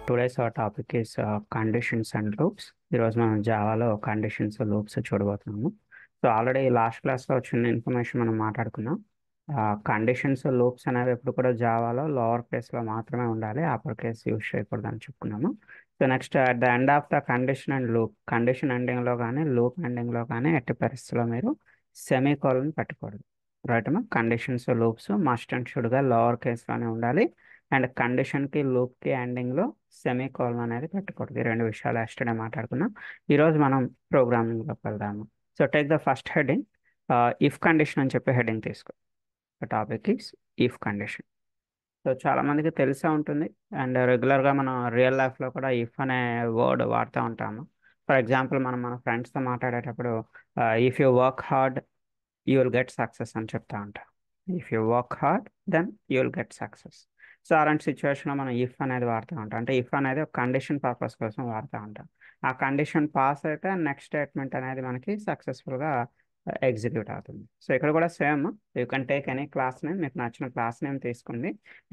Today's our topic is conditions and loops. ఈరోజు మనం జావాలో conditions loops చూడబోతున్నాము. సో ఆల్రెడీ లాస్ట్ క్లాస్లో వచ్చిన ఇన్ఫర్మేషన్ మనం మాట్లాడుకున్నాం. కండిషన్స్ లూప్స్ అనేవి ఎప్పుడు కూడా జావాలో లోవర్ కేస్లో మాత్రమే ఉండాలి, అప్పర్ కేస్ యూజ్ చేయకూడదు అని చెప్పుకున్నాము. So next at the end of the condition and loop, condition ఎండింగ్లో కానీ లూప్ ఎండింగ్లో కానీ ఎట్టి పరిస్థితిలో మీరు సెమీకోలన్ పెట్టకూడదు. రైట్ అమ్మా. కండిషన్స్ లూప్స్ మస్ట్ అండ్ షుడ్గా లోవర్ కేస్లోనే ఉండాలి, అండ్ కండిషన్కి లూప్కి ఎండింగ్లో సెమీకోలన్ అనేది పెట్టకూడదు. ఈ రెండు విషయాలు ఎస్టర్డే మాట్లాడుకున్నాం. ఈరోజు మనం ప్రోగ్రామింగ్లోకి వెళ్దాము. So take the first heading, if condition అని చెప్పి హెడ్డింగ్ తీసుకో. The topic is if condition. So చాలా మందికి తెలిసే ఉంటుంది, అండ్ రెగ్యులర్గా మనం రియల్ లైఫ్లో కూడా ఇఫ్ అనే వర్డ్ వాడుతూ ఉంటాము. ఫర్ ఎగ్జాంపుల్ మనం మన ఫ్రెండ్స్తో మాట్లాడేటప్పుడు if you work hard you will get success అని చెప్తా ఉంటాం. If you work hard then you will get success. So అలాంటి సిచ్యువేషన్లో మనం ఇఫ్ అనేది వాడుతూ ఉంటాం. అంటే ఇఫ్ అనేది ఒక కండిషన్ పర్పస్ కోసం వాడుతూ ఉంటాం. ఆ కండిషన్ పాస్ అయితే నెక్స్ట్ స్టేట్మెంట్ అనేది మనకి సక్సెస్ఫుల్గా ఎగ్జిక్యూట్ అవుతుంది. సో ఇక్కడ కూడా same, you can take any class name, మీకు నచ్చిన క్లాస్ నేమ్ తీసుకోండి.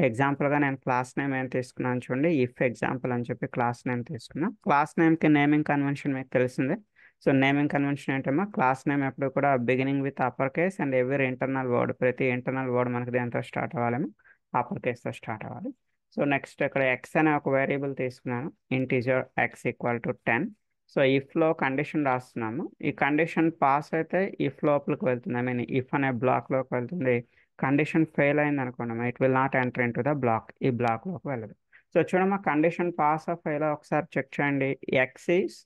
ఎగ్జాంపుల్గా నేను క్లాస్ నేమ్ ఏం తీసుకున్నాను చూడండి, ఇఫ్ ఎగ్జాంపుల్ అని చెప్పి క్లాస్ నేమ్ తీసుకున్నాను. క్లాస్ నేమ్కి నేమింగ్ కన్వెన్షన్ మీకు తెలిసిందే. సో నేమింగ్ కన్వెన్షన్ ఏంటమ్మా, క్లాస్ నేమ్ ఎప్పుడు కూడా beginning with upper case and every internal word, ప్రతి ఇంటర్నల్ వర్డ్ మనకి దేంతో స్టార్ట్ అవ్వాలేమో అప్పర్ కేస్తో స్టార్ట్ అవ్వాలి. సో నెక్స్ట్ ఇక్కడ ఎక్స్ అనే ఒక వేరియబుల్ తీసుకున్నాను, integer X equal to 10. So ఇఫ్లో కండిషన్ రాస్తున్నాము. ఈ కండిషన్ పాస్ అయితే ఇఫ్ లోపలికి వెళ్తుంది, ఐ మీన్ ఇఫ్ అనే బ్లాక్లోకి వెళ్తుంది. కండిషన్ ఫెయిల్ అయింది అనుకోండి, it will not enter in to the block, ఈ బ్లాక్లోకి వెళ్ళదు. సో చూడమ్మా, కండిషన్ పాస్ ఆఫ్ ఫెయిల్ ఒకసారి చెక్ చేయండి. ఎక్స్ ఈస్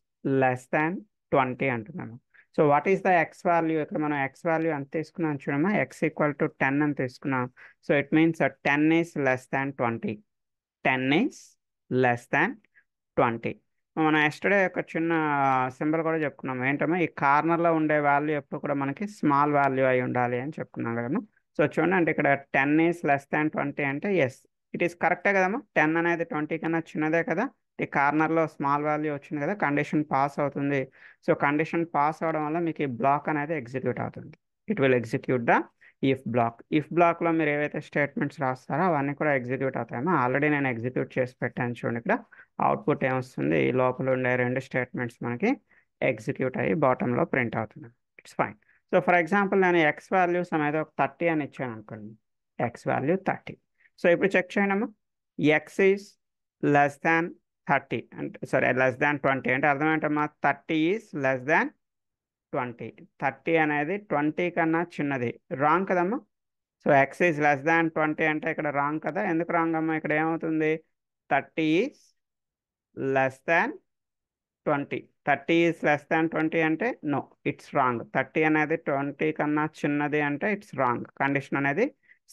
లెస్ దాన్ 20 అంటున్నాను. So what is the x value? ఇక్కడ మనం ఎక్స్ వాల్యూ ఎంత తీసుకున్నాం చూడమ్మా, ఎక్స్ ఈక్వల్ టు 10 అని తీసుకున్నాం. So it means 10 is less than 20. 10 is less than 20. మనం ఎస్టర్డే ఒక చిన్న సింబల్ కూడా చెప్పుకున్నాం. ఏంటమ్మా, ఈ కార్నర్లో ఉండే వాల్యూ ఎప్పుడు కూడా మనకి స్మాల్ వాల్యూ అయి ఉండాలి అని చెప్పుకున్నాం కదమ్మా. సో చూడండి, అంటే ఇక్కడ 10 ఈస్ లెస్ దాన్ 20 అంటే ఎస్, ఇట్ ఈస్ కరెక్టే కదమ్మా. 10 అనేది 20 కన్నా చిన్నదే కదా. ఈ కార్నర్లో స్మాల్ వాల్యూ వచ్చింది కదా, కండిషన్ పాస్ అవుతుంది. సో కండిషన్ పాస్ అవడం వల్ల మీకు ఈ బ్లాక్ అనేది ఎగ్జిక్యూట్ అవుతుంది. It will execute the if block. If బ్లాక్లో మీరు ఏవైతే స్టేట్మెంట్స్ రాస్తారో అవన్నీ కూడా ఎగ్జిక్యూట్ అవుతాయమ్మా. ఆల్రెడీ నేను ఎగ్జిక్యూట్ చేసి పెట్టాను చూడండి. ఇక్కడ అవుట్పుట్ ఏమొస్తుంది, ఈ లోపల ఉండే రెండు స్టేట్మెంట్స్ మనకి ఎగ్జిక్యూట్ అయ్యి బాటంలో ప్రింట్ అవుతుంది. It's fine. So for example నేను ఎక్స్ వాల్యూస్ అనేది ఒక 30 అని ఇచ్చాను అనుకోండి, ఎక్స్ వాల్యూ 30. సో ఇప్పుడు చెక్ చేయండి అమ్మా, ఎక్స్ ఈస్ లెస్ దాన్ 30 అంటే సారీ లెస్ దాన్ 20 అంటే అర్థం ఏంటమ్మా, 30 ఈస్ లెస్ దాన్ 20. 30 అనేది 20 కన్నా చిన్నది. రాంగ్ కదమ్మా. So X is less than 20 అంటే ఇక్కడ రాంగ్ కదా. ఎందుకు రాంగ్ అమ్మా? ఇక్కడ ఏమవుతుంది, 30 is less than 20. 30 is less than 20 అంటే నో, ఇట్స్ రాంగ్. 30 అనేది 20 కన్నా చిన్నది అంటే ఇట్స్ రాంగ్. కండిషన్ అనేది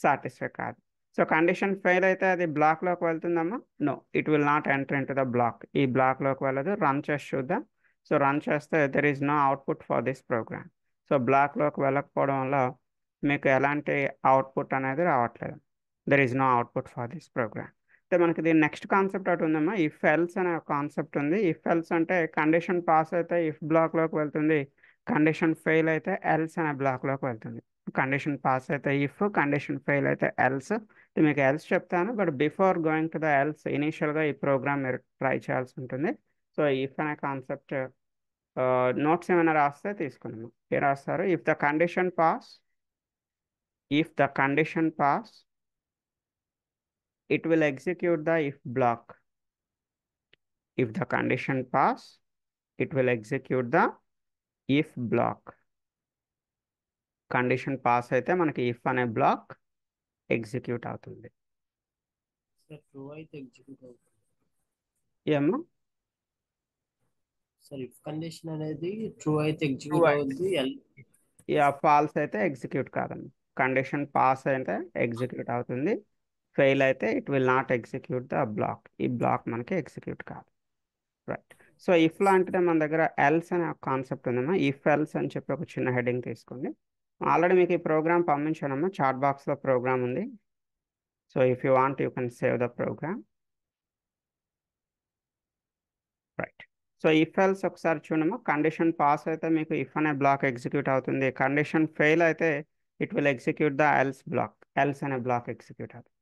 సాటిస్ఫై కాదు. సో కండిషన్ ఫెయిల్ అయితే అది బ్లాక్లోకి వెళ్తుందమ్మా? No, it will not enter in to the block. ఈ బ్లాక్లోకి వెళ్ళదు. రన్ చేసి చూద్దాం. సో రన్ చేస్తే there is no output for this program. So బ్లాక్లోకి వెళ్ళకపోవడం వల్ల మీకు ఎలాంటి అవుట్పుట్ అనేది రావట్లేదు. There is no output for this program. అయితే మనకి దీని నెక్స్ట్ కాన్సెప్ట్ అటు ఉందమ్మా, ఇఫ్ ఎల్స్ అనే ఒక కాన్సెప్ట్ ఉంది. ఇఫ్ ఎల్స్ అంటే కండిషన్ పాస్ అయితే ఇఫ్ బ్లాక్లోకి వెళ్తుంది, కండిషన్ ఫెయిల్ అయితే ఎల్స్ అనే బ్లాక్లోకి వెళ్తుంది. కండిషన్ పాస్ అయితే ఇఫ్, కండిషన్ ఫెయిల్ అయితే ఎల్స్. మీకు ఎల్స్ చెప్తాను, but before going to the else ఇనీషియల్గా ఈ ప్రోగ్రామ్ మీరు ట్రై చేయాల్సి ఉంటుంది. సో ఇఫ్ అనే కాన్సెప్ట్ నోట్స్ ఏమైనా రాస్తే తీసుకున్నాము. ఏం రాస్తారు, if the condition pass, if the condition pass it will execute the if block. If the condition pass, it will execute the if block. Condition pass అయితే మనకి ఇఫ్ అనే block execute అవుతుంది. Sir true అయితే execute అవుతుంది. ఏమో sir if condition అనేది true అయితే true execute అయితే, అవుతుంది. ఫాల్స్ అయితే ఎగ్జిక్యూట్ కాదండి. కండిషన్ పాస్ అయితే ఎగ్జిక్యూట్ అవుతుంది, ఫెయిల్ అయితే it will not execute the block. ఈ బ్లాక్ మనకి ఎగ్జిక్యూట్ కాదు. రైట్. సో ఇఫ్ లాంటిదే మన దగ్గర ఎల్స్ అనే ఒక కాన్సెప్ట్ ఉందమ్మా. ఇఫ్ ఎల్స్ అని చెప్పి ఒక చిన్న హెడ్డింగ్ తీసుకోండి. ఆల్రెడీ మీకు ఈ ప్రోగ్రామ్ పంపించానమ్మా, చాట్ బాక్స్లో ప్రోగ్రామ్ ఉంది. So if you want you can save the program. Right. So if else ఒకసారి చూడమ్మా, కండిషన్ పాస్ అయితే మీకు ఇఫ్ అనే బ్లాక్ ఎగ్జిక్యూట్ అవుతుంది. కండిషన్ ఫెయిల్ అయితే it will execute the else block, else అనే బ్లాక్ ఎగ్జిక్యూట్ అవుతుంది.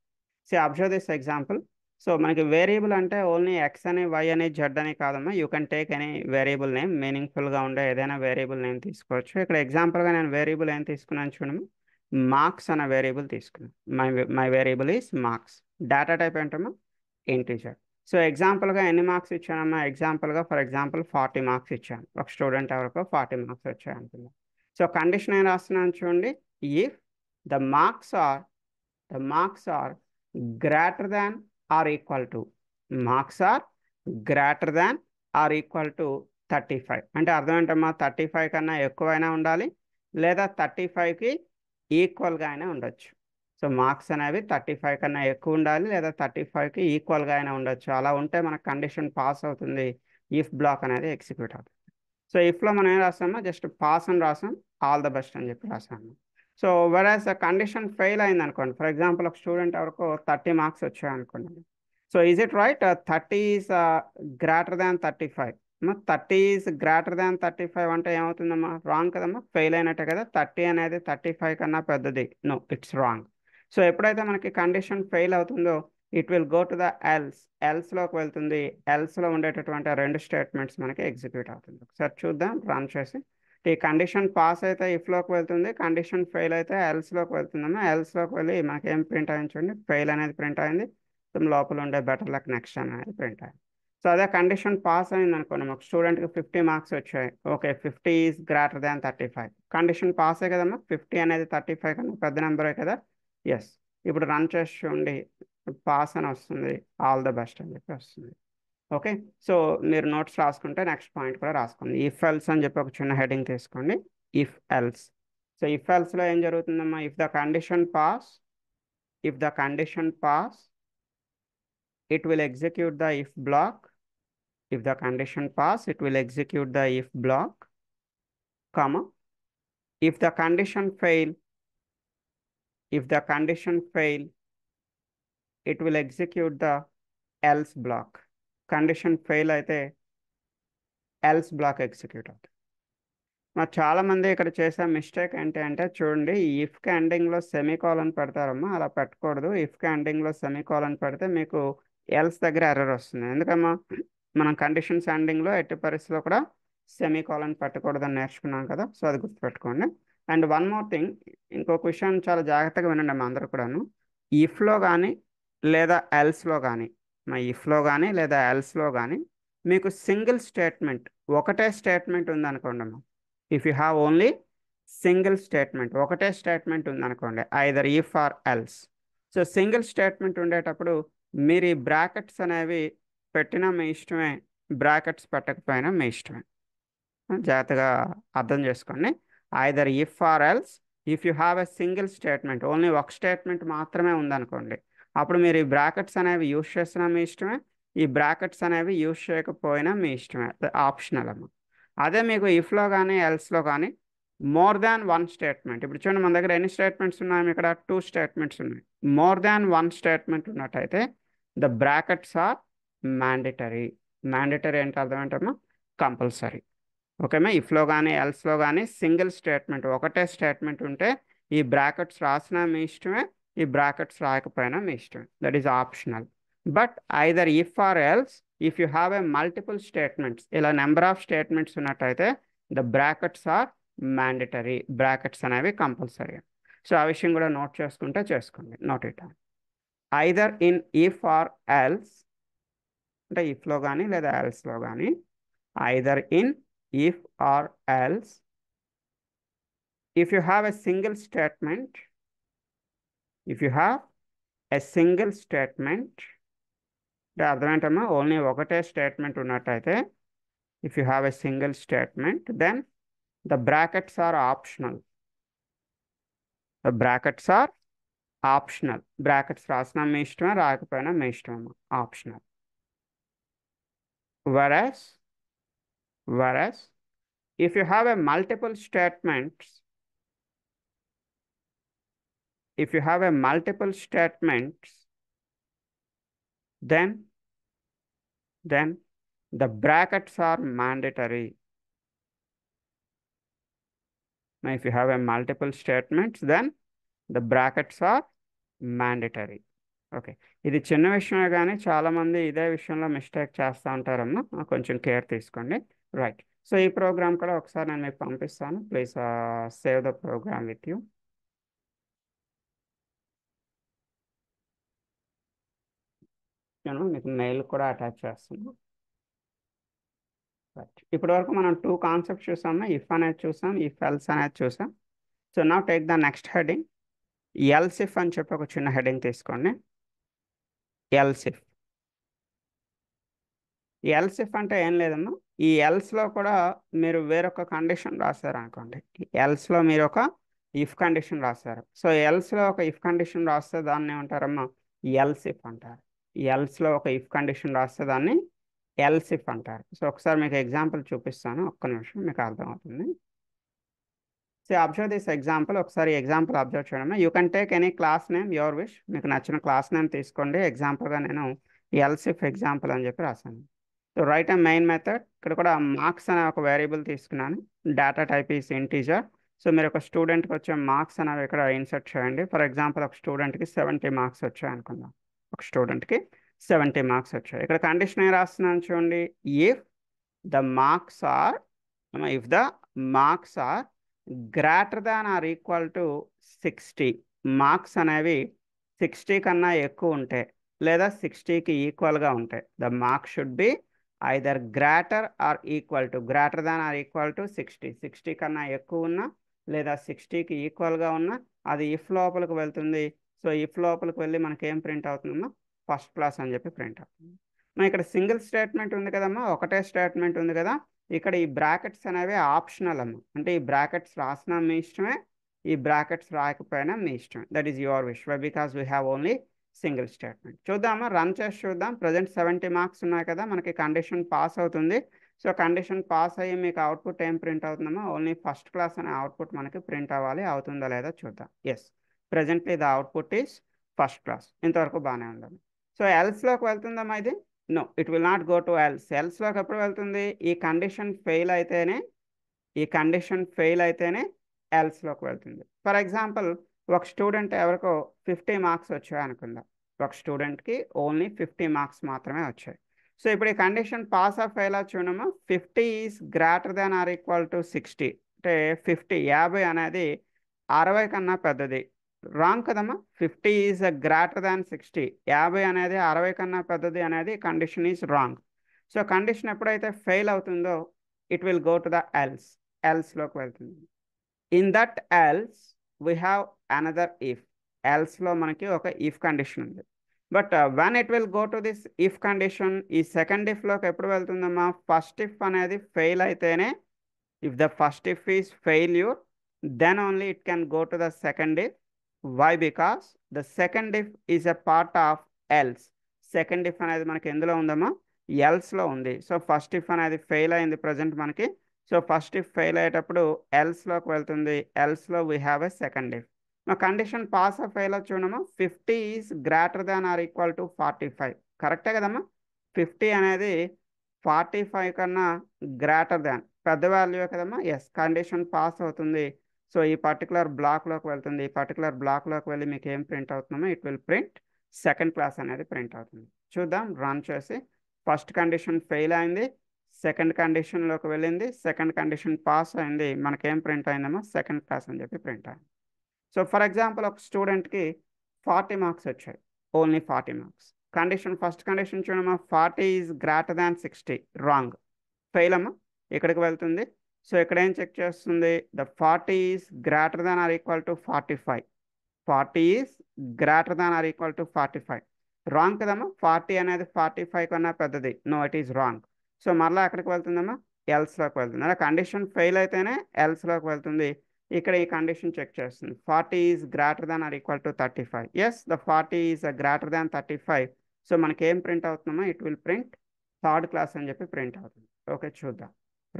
So observe this example. So మనకి వేరియబుల్ అంటే ఓన్లీ ఎక్స్ అని వై అని జెడ్ అని కాదమ్మా. You can take any variable name, మీనింగ్ఫుల్గా ఉండే ఏదైనా వేరియబుల్ నేమ్ తీసుకోవచ్చు. ఇక్కడ ఎగ్జాంపుల్గా నేను వేరియబుల్ ఏం తీసుకున్నాను చూడము, మార్క్స్ అనే వేరియబుల్ తీసుకున్నాను. My my variable is marks. Data type ఏంటమ్మా, ఇంటీజర్. సో ఎగ్జాంపుల్గా ఎన్ని మార్క్స్ ఇచ్చానమ్మా, ఎగ్జాంపుల్గా ఫర్ ఎగ్జాంపుల్ 40 మార్క్స్ ఇచ్చాను. ఒక స్టూడెంట్ ఎవరికో 40 మార్క్స్ వచ్చాయి అనుకుందాం. సో కండిషన్ ఏం రాస్తున్నాను చూడండి, if the marks are greater than or equal to, marks are greater than or equal to 35. అంటే అర్థం ఏంటమ్మా, 35 కన్నా ఎక్కువైనా ఉండాలి లేదా 35కి ఈక్వల్గా అయినా ఉండొచ్చు. సో మార్క్స్ అనేవి 35 కన్నా ఎక్కువ ఉండాలి లేదా 35కి ఈక్వల్గా అయినా ఉండొచ్చు. అలా ఉంటే మనకు కండిషన్ పాస్ అవుతుంది, ఇఫ్ బ్లాక్ అనేది ఎగ్జిక్యూట్ అవుతుంది. సో ఇఫ్లో మనం ఏం రాస్తామో జస్ట్ పాస్ అని రాసాం, ఆల్ ద బెస్ట్ అని చెప్పి రాసాము. సో వెరాజ్ కండిషన్ ఫెయిల్ అయింది అనుకోండి, ఫర్ ఎగ్జాంపుల్ ఒక స్టూడెంట్ ఎవరికో 30 మార్క్స్ వచ్చాయి అనుకోండి. So is it right 30 is greater than 35? 30 is greater than 35 అంటే ఏమవుతుందమ్మా, రాంగ్ కదమ్మా, ఫెయిల్ అయినట్టే కదా. 30 అనేది 35 కన్నా పెద్దది, నో ఇట్స్ రాంగ్. సో ఎప్పుడైతే మనకి కండిషన్ ఫెయిల్ అవుతుందో it will go to the ఎల్స్లోకి వెళ్తుంది. ఎల్స్లో ఉండేటటువంటి రెండు స్టేట్మెంట్స్ మనకి ఎగ్జిక్యూట్ అవుతుంది. ఒకసారి చూద్దాం రన్ చేసి. ఈ కండిషన్ పాస్ అయితే ఇఫ్లోకి వెళ్తుంది, కండిషన్ ఫెయిల్ అయితే ఎల్స్లోకి వెళ్తుందమ్మా. ఎల్స్లోకి వెళ్ళి మనకి ఏం ప్రింట్ అయింది చూడండి, ఫెయిల్ అనేది ప్రింట్ అయింది. లోపల ఉండే బెటర్ లక్ నెక్స్ట్ అనేది ప్రింట్ అయింది. సో అదే కండిషన్ పాస్ అయింది అనుకోండి, ఒక స్టూడెంట్కి 50 మార్క్స్ వచ్చాయి. Okay, 50 is greater than 35. Condition పాసే కదమ్మా, 50 అనేది 35 కన్నా పెద్ద నెంబరే కదా. ఎస్, ఇప్పుడు రన్ చేసి చూడండి, పాస్ అని వస్తుంది, ఆల్ ద బెస్ట్ అని చెప్పి వస్తుంది. ఓకే, సో మీరు నోట్స్ రాసుకుంటే నెక్స్ట్ పాయింట్ కూడా రాసుకోండి. ఇఫ్ ఎల్స్ అని చెప్పి ఒక చిన్న హెడింగ్ తీసుకోండి, ఇఫ్ ఎల్స్. సో ఇఫ్ ఎల్స్లో ఏం జరుగుతుందమ్మా, if the condition pass, it will execute the if block. If the condition pass, it will execute the if block, comma. If the condition fail, it will execute the else block. Condition fail అయితే else block execute అవుతుంది. మరి చాలా మంది ఇక్కడ చేసే mistake ఏంటి అంటే చూడండి, ఇఫ్కి ఎండింగ్లో సెమీకోలన్ పెడతారమ్మా, అలా పెట్టకూడదు. ఇఫ్కి ఎండింగ్లో సెమీకోలన్ పెడితే మీకు ఎల్స్ దగ్గర ఎర్రర్ వస్తుంది. ఎందుకమ్మా, మనం కండిషన్స్ ఎండింగ్లో ఎట్టి పరిస్థితిలో కూడా సెమీకోలన్ పెట్టకూడదని నేర్చుకున్నాం కదా. సో అది గుర్తుపెట్టుకోండి. అండ్ వన్ మోర్ థింగ్, ఇంకొక విషయం చాలా జాగ్రత్తగా వినండి మా అందరూ కూడాను. ఇఫ్లో కానీ లేదా ఎల్స్లో కానీ, మా ఇఫ్లో కానీ లేదా ఎల్స్లో కానీ మీకు సింగిల్ స్టేట్మెంట్, ఒకటే స్టేట్మెంట్ ఉందనుకోండి అమ్మా. If you have only single statement, ఒకటే స్టేట్మెంట్ ఉందనుకోండి, either if or else. So single statement ఉండేటప్పుడు మీరు ఈ బ్రాకెట్స్ అనేవి పెట్టినా మీ ఇష్టమే, బ్రాకెట్స్ పెట్టకపోయినా మీ ఇష్టమే. జాగ్రత్తగా అర్థం చేసుకోండి. Either if or else. If you have a single statement, only ఒక స్టేట్మెంట్ మాత్రమే ఉందనుకోండి, అప్పుడు మీరు ఈ బ్రాకెట్స్ అనేవి యూజ్ చేసినా మీ ఇష్టమే, ఈ బ్రాకెట్స్ అనేవి యూజ్ చేయకపోయినా మీ ఇష్టమే, ఆప్షనల్ అమ్మ. అదే మీకు ఇఫ్లో కానీ ఎల్స్లో కానీ మోర్ దాన్ వన్ స్టేట్మెంట్, ఇప్పుడు చూడండి మన దగ్గర ఎన్ని స్టేట్మెంట్స్ ఉన్నాయి, ఇక్కడ 2 స్టేట్మెంట్స్ ఉన్నాయి. మోర్ దాన్ వన్ స్టేట్మెంట్ ఉన్నట్టయితే the brackets are mandatory. Mandatory అంటే అర్థం ఏంటమ్మా, కంపల్సరీ. ఓకేమా, ఇఫ్లో కానీ ఎల్స్లో కానీ సింగిల్ స్టేట్మెంట్, ఒకటే స్టేట్మెంట్ ఉంటే ఈ బ్రాకెట్స్ రాసినా మీ ఇష్టమే, ఈ బ్రాకెట్స్ రాయకపోయినా మీ ఇష్టమే, that is optional. But either if or else, if you have a multiple statements, ఇలా నెంబర్ ఆఫ్ స్టేట్మెంట్స్ ఉన్నట్టయితే the brackets are mandatory, brackets అనేవి కంపల్సరీ. సో ఆ విషయం కూడా నోట్ చేసుకుంటే చేసుకోండి, note it. Either in if or else అంటే ఇఫ్లో కానీ లేదా ఎల్స్లో కానీ, either in if or else, if you have a single statement, అంటే అర్థం ఏంటమ్మా, ఓన్లీ ఒకటే స్టేట్మెంట్ ఉన్నట్టయితే, if you have a single statement then the brackets are optional. Brackets రాసినా మీ ఇష్టమే, రాకపోయినా మీ ఇష్టమమ్మా, optional. whereas if you have a multiple statements, then the brackets are mandatory. Now if you have a multiple statements, then the brackets are mandatory. Okay. ఇది చిన్న విషయమే కానీ చాలామంది ఇదే విషయంలో మిస్టేక్ చేస్తూ ఉంటారమ్మా. కొంచెం కేర్ తీసుకోండి. రైట్. సో ఈ ప్రోగ్రామ్ కూడా ఒకసారి నేను మీకు పంపిస్తాను. Please save the program with you. నేను మీకు మెయిల్ కూడా అటాచ్ చేస్తున్నాను. రైట్. ఇప్పటి వరకు మనం 2 కాన్సెప్ట్స్ చూసాము. ఇఫ్ అనేది చూసాం, ఇఫ్ ఎల్స్ అనేది చూసాం. So now take the next heading. Else if అని చెప్పి ఒక చిన్న హెడింగ్ తీసుకోండి. Else if. ఎల్స్ ఇఫ్ అంటే ఏం లేదమ్మా. ఈ ఎల్స్లో కూడా మీరు వేరొక కండిషన్ రాశారు అనుకోండి. ఎల్స్లో మీరు ఒక ఇఫ్ కండిషన్ రాశారు. సో ఎల్స్లో ఒక ఇఫ్ కండిషన్ రాస్తే దాన్ని ఏమంటారమ్మా? ఎల్స్ ఇఫ్ అంటారు. ఎల్స్లో ఒక ఇఫ్ కండిషన్ రాస్తే దాన్ని ఎల్స్ ఇఫ్ అంటారు. సో ఒకసారి మీకు ఎగ్జాంపుల్ చూపిస్తాను. ఒక్క నిమిషం, మీకు అర్థమవుతుంది. So observe this example. ఒకసారి ఎగ్జాంపుల్ అబ్జర్వ్ చేయడమే. You can take any class name your wish. మీకు నచ్చిన క్లాస్ నేమ్ తీసుకోండి. ఎగ్జాంపుల్గా నేను ఎల్స్ ఇఫ్ ఎగ్జాంపుల్ అని చెప్పి రాశాను. సో రైట్ ఏ మెయిన్ మెథడ్. ఇక్కడ కూడా మార్క్స్ అనే ఒక వేరియబుల్ తీసుకున్నాను. Data type is integer. So మీరు ఒక స్టూడెంట్కి వచ్చే మార్క్స్ అనేవి ఇక్కడ ఇన్సర్ట్ చేయండి. ఫర్ ఎగ్జాంపుల్ ఒక స్టూడెంట్కి 70 మార్క్స్ వచ్చాయి అనుకుందాం. ఒక స్టూడెంట్కి 70 మార్క్స్ వచ్చాయి. ఇక్కడ కండిషన్ ఏం రాస్తున్నాను చూడండి. If the marks are if the marks are greater than or equal to 60. Marks అనేవి 60 కన్నా ఎక్కువ ఉంటే లేదా 60కి ఈక్వల్గా ఉంటాయి. The marks should be either greater or equal to, greater than or equal to 60 కన్నా ఎక్కువ ఉన్నా లేదా 60కి ఈక్వల్గా ఉన్నా అది ఇఫ్ లోపలికి వెళ్తుంది. సో ఇఫ్ లోపలికి వెళ్ళి మనకి ఏం ప్రింట్ అవుతుందమ్మా? ఫస్ట్ క్లాస్ అని చెప్పి ప్రింట్ అవుతుంది. మన ఇక్కడ సింగిల్ స్టేట్మెంట్ ఉంది కదమ్మా, ఒకటే స్టేట్మెంట్ ఉంది కదా. ఇక్కడ ఈ బ్రాకెట్స్ అనేవి ఆప్షనల్ అమ్మ. అంటే ఈ బ్రాకెట్స్ రాసినా మీ ఇష్టమే, ఈ బ్రాకెట్స్ రాకపోయినా మీ ఇష్టమే. That is your wish, because we have only single statement. చూద్దామా, రన్ చేసి చూద్దాం. ప్రజెంట్ 70 మార్క్స్ ఉన్నాయి కదా, మనకి కండిషన్ పాస్ అవుతుంది. సో కండిషన్ పాస్ అయ్యి మీకు అవుట్పుట్ ఏం ప్రింట్ అవుతుందమ్మా? ఓన్లీ ఫస్ట్ క్లాస్ అనే అవుట్పుట్ మనకి ప్రింట్ అవ్వాలి. అవుతుందా లేదా చూద్దాం. Yes, presently the output is first class. ఇంతవరకు బాగానే ఉందమ్మా. సో ఎల్స్లోకి వెళ్తుందమ్మా ఇది? No, it will not go to else. ఎల్స్లోకి ఎప్పుడు వెళ్తుంది? ఈ కండిషన్ ఫెయిల్ అయితేనే, ఈ కండిషన్ ఫెయిల్ అయితేనే ఎల్స్లోకి వెళ్తుంది. ఫర్ ఎగ్జాంపుల్ ఒక స్టూడెంట్ ఎవరికో 50 మార్క్స్ వచ్చాయి అనుకుందాం. ఒక స్టూడెంట్కి ఓన్లీ 50 మార్క్స్ మాత్రమే వచ్చాయి. సో ఇప్పుడు ఈ కండిషన్ పాస్ ఆఫ్ ఫెయిల్ చూడమా. 50 is greater than or equal to 60. అంటే 50 అనేది 60 కన్నా పెద్దది. రాంగ్ కదమ్మా. 50 ఈజ్ గ్రేటర్ దాన్ 60. 50 అనేది 60 కన్నా పెద్దది అనేది condition is wrong. So condition ఎప్పుడైతే ఫెయిల్ అవుతుందో it will go to the else. ఎల్స్లోకి వెళ్తుంది. In that else we have another if. ఎల్స్లో మనకి ఒక ఇఫ్ కండిషన్ ఉంది. But when it will go to this if condition, ఈ సెకండ్ ఇఫ్లోకి ఎప్పుడు వెళ్తుందమ్మా? ఫస్ట్ ఇఫ్ అనేది ఫెయిల్ అయితేనే, if the first if is failure then only it can go to the second if. Why? Because the second if is a part of else. Second if అనేది మనకి ఎందులో ఉందమ్మా? ఎల్స్లో ఉంది. సో ఫస్ట్ ఇఫ్ అనేది fail అయింది present మనకి. So first if fail అయ్యేటప్పుడు ఎల్స్లోకి వెళ్తుంది. ఎల్స్లో we have a second if. మా కండిషన్ పాస్ ఆఫ్ ఫెయిల్ చూడమ్మా. 50 is greater than or equal to 45. కరెక్టే కదమ్మా. 50 అనేది 45 కన్నా గ్రేటర్ దాన్, పెద్ద వాల్యూ కదమ్మా. ఎస్, కండిషన్ పాస్ అవుతుంది. సో ఈ పర్టికులర్ బ్లాక్లోకి వెళ్తుంది. ఈ పర్టికులర్ బ్లాక్లోకి వెళ్ళి మీకు ఏం ప్రింట్ అవుతుందో it will print second class అనేది ప్రింట్ అవుతుంది. చూద్దాం, రన్ చేసి. ఫస్ట్ కండిషన్ ఫెయిల్ అయింది, సెకండ్ కండిషన్లోకి వెళ్ళింది, సెకండ్ కండిషన్ పాస్ అయింది. మనకేం ప్రింట్ అయిందమ్మా? సెకండ్ క్లాస్ అని చెప్పి ప్రింట్ అయింది. సో ఫర్ ఎగ్జాంపుల్ ఒక స్టూడెంట్కి 40 మార్క్స్ వచ్చాయి, only 40 marks. Condition first condition చూడమ్మా. 40 is greater than 60. Wrong, fail అమ్మా. ఇక్కడికి వెళ్తుంది. సో ఇక్కడ ఏం చెక్ చేస్తుంది? The 40 is greater than or equal to 45. 40 is greater than or equal to 45. Wrong కదమ్మా. 40 అనేది 45 కన్నా పెద్దది. No, it is wrong. So మరలా ఎక్కడికి వెళ్తుందమ్మా? ఎల్స్లోకి వెళ్తుంది. అలా కండిషన్ ఫెయిల్ అయితేనే ఎల్స్లోకి వెళ్తుంది. ఇక్కడ ఈ కండిషన్ చెక్ చేస్తుంది. 40 is greater than or equal to 35. Yes, the 40 is greater than 35. So మనకి ఏం ప్రింట్ అవుతుందమ్మా? It will print third class అని చెప్పి ప్రింట్ అవుతుంది. ఓకే, చూద్దాం.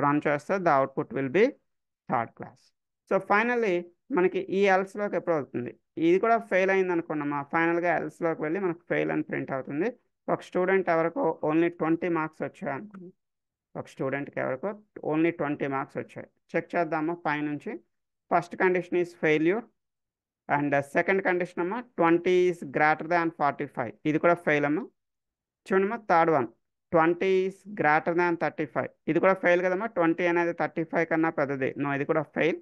రన్ చేస్తే the output will be third class. So finally మనకి ఈ ఎల్స్లోకి ఎప్పుడు అవుతుంది? ఇది కూడా ఫెయిల్ అయింది అనుకున్నామా. ఫైనల్గా ఎల్స్లోకి వెళ్ళి మనకు ఫెయిల్ అని ప్రింట్ అవుతుంది. ఒక స్టూడెంట్ ఎవరికో ఓన్లీ 20 మార్క్స్ వచ్చాయి అనుకుంది. ఒక స్టూడెంట్కి ఎవరికో ఓన్లీ 20 మార్క్స్ వచ్చాయి. చెక్ చేద్దామా పైనుంచి. First condition is failure, and second condition అమ్మా 20 ఈస్ గ్రేటర్ దాన్ 45, ఇది కూడా ఫెయిల్ అమ్మా. చూడమ్మా third one 20 is greater than 35, ఇది కూడా ఫెయిల్ కదమ్మా. 20 అనేది 35 కన్నా పెద్దది, నో ఇది కూడా ఫెయిల్.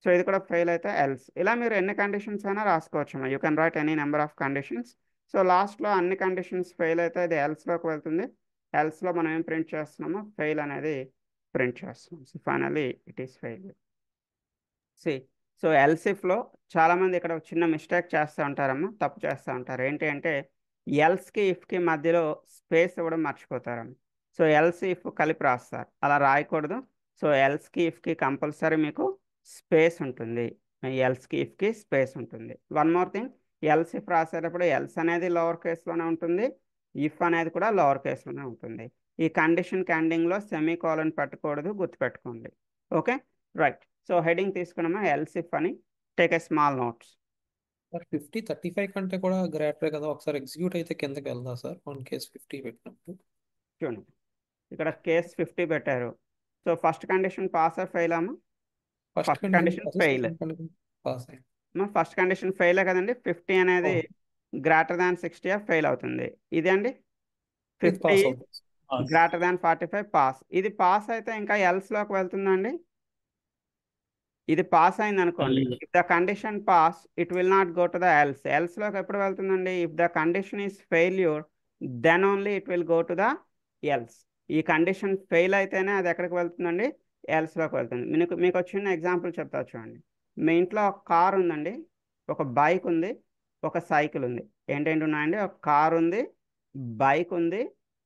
సో ఇది కూడా ఫెయిల్ అయితే ఎల్స్. ఇలా మీరు ఎన్ని కండిషన్స్ అయినా రాసుకోవచ్చమ్మా. You can write any number of conditions. So లాస్ట్లో అన్ని కండిషన్స్ ఫెయిల్ అయితే ఇది ఎల్స్లోకి వెళ్తుంది. ఎల్స్లో మనం ఏం ప్రింట్ చేస్తున్నామో ఫెయిల్ అనేది ప్రింట్ చేస్తున్నాం. So finally it is fail. సి సో ఎల్సిఫ్లో చాలామంది ఇక్కడ ఒక చిన్న మిస్టేక్ చేస్తూ ఉంటారమ్మా, తప్పు చేస్తూ ఉంటారు. ఏంటి అంటే ఎల్స్కి ఇఫ్కి మధ్యలో స్పేస్ ఇవ్వడం మర్చిపోతారమ్మా. సో ఎల్సి ఇఫ్ కలిపి రాస్తారు, అలా రాయకూడదు. సో ఎల్స్కి ఇఫ్కి కంపల్సరీ మీకు స్పేస్ ఉంటుంది. ఎల్స్కి ఇఫ్కి స్పేస్ ఉంటుంది. One more thing, else if రాసేటప్పుడు ఎల్స్ అనేది లోవర్ కేస్లోనే ఉంటుంది, ఇఫ్ అనేది కూడా లోవర్ కేస్లోనే ఉంటుంది. ఈ కండిషన్ ఎండింగ్లో సెమీ కోలన్ పెట్టకూడదు, గుర్తుపెట్టుకోండి. Okay right. సో హెడింగ్ తీసుకున్నామా ఎల్స్ ఇఫ్ అని. Take a small notes. Sir 50 35 కంటే కూడా గ్రేటరే కదా, ఒకసారి ఎగ్జిక్యూట్ అయితే కిందకి వెళ్దా సార్ వన్ కేస్ 50 పెట్టినప్పుడు? చూడండి ఇక్కడ కేస్ 50 పెట్టారు. సో ఫస్ట్ కండిషన్ పాస్ ఆ ఫెయిల్ అమ్మా? First condition fail. పాస్ అయ్యింది. ఫస్ట్ కండిషన్ ఫెయిలే కదండి. 50 అనేది గ్రేటర్ దాన్ 60 ఫెయిల్ అవుతుంది. ఇది అండి 50 గ్రేటర్ దాన్ 45 పాస్. ఇది పాస్ అయితే ఇంకా ఎల్స్లోకి వెళ్తుందండి. ఇది పాస్ అయింది అనుకోండి, if the condition pass it will not go to the else. ఎల్స్లోకి ఎప్పుడు వెళ్తుందండి? If the condition is failure then only it will go to the else. ఈ కండిషన్ ఫెయిల్ అయితేనే అది ఎక్కడికి వెళ్తుందండి? ఎల్స్లోకి వెళ్తుంది. మీకు చిన్న ఎగ్జాంపుల్ చెప్తా చూడండి. మీ ఇంట్లో ఒక కార్ ఉందండి, ఒక బైక్ ఉంది, ఒక సైకిల్ ఉంది. ఏంటేంటి ఉన్నాయండి? ఒక కార్ ఉంది, బైక్ ఉంది,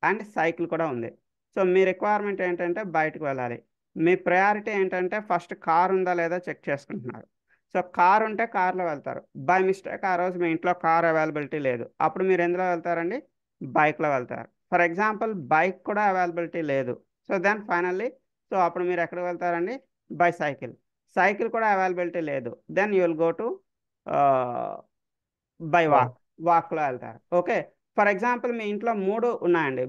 అండ్ సైకిల్ కూడా ఉంది. సో మీ రిక్వైర్మెంట్ ఏంటంటే బయటకు వెళ్ళాలి. మీ ప్రయారిటీ ఏంటంటే ఫస్ట్ కార్ ఉందా లేదా చెక్ చేసుకుంటున్నారు. సో కార్ ఉంటే కార్లో వెళ్తారు. బై మిస్టేక్ ఆ రోజు మీ ఇంట్లో కార్ అవైలబిలిటీ లేదు, అప్పుడు మీరు ఎందులో వెళ్తారండి? బైక్లో వెళ్తారు. ఫర్ ఎగ్జాంపుల్ బైక్ కూడా అవైలబిలిటీ లేదు. సో దెన్ ఫైనల్లీ సో అప్పుడు మీరు ఎక్కడికి వెళ్తారండి? By cycle. సైకిల్ కూడా అవైలబిలిటీ లేదు, then you will go to by వాక్లో వెళ్తారు. ఓకే ఫర్ ఎగ్జాంపుల్ మీ ఇంట్లో 3 ఉన్నాయండి,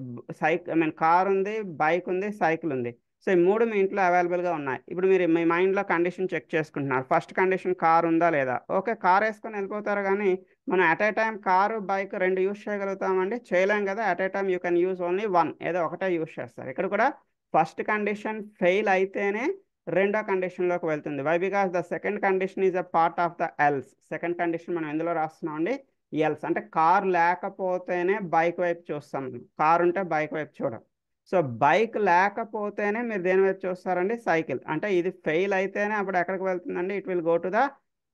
కార్ ఉంది, బైక్ ఉంది, సైకిల్ ఉంది. సో ఈ 3 మీ ఇంట్లో అవైలబుల్గా ఉన్నాయి. ఇప్పుడు మీరు మీ మైండ్లో కండిషన్ చెక్ చేసుకుంటున్నారు. ఫస్ట్ కండిషన్ కార్ ఉందా లేదా? ఓకే కార్ వేసుకొని వెళ్ళిపోతారు, కానీ మనం at a time car bike 2 use చేయగలుగుతామండి? చేయలేం కదా. At a time you can use only 1, ఏదో ఒకటే యూస్ చేస్తారు. ఇక్కడ కూడా ఫస్ట్ కండిషన్ ఫెయిల్ అయితేనే రెండో కండిషన్లోకి వెళ్తుంది. Why? Because the second condition is a part of the else. Second condition మనం ఎందులో రాస్తున్నామండి? ఎల్స్. అంటే కార్ లేకపోతేనే బైక్ వైపు చూస్తాం, కార్ ఉంటే బైక్ వైపు చూడం. సో బైక్ లేకపోతేనే మీరు దేని వైపు చూస్తారండి? సైకిల్. అంటే ఇది ఫెయిల్ అయితేనే అప్పుడు ఎక్కడికి వెళ్తుందండి? It will go to the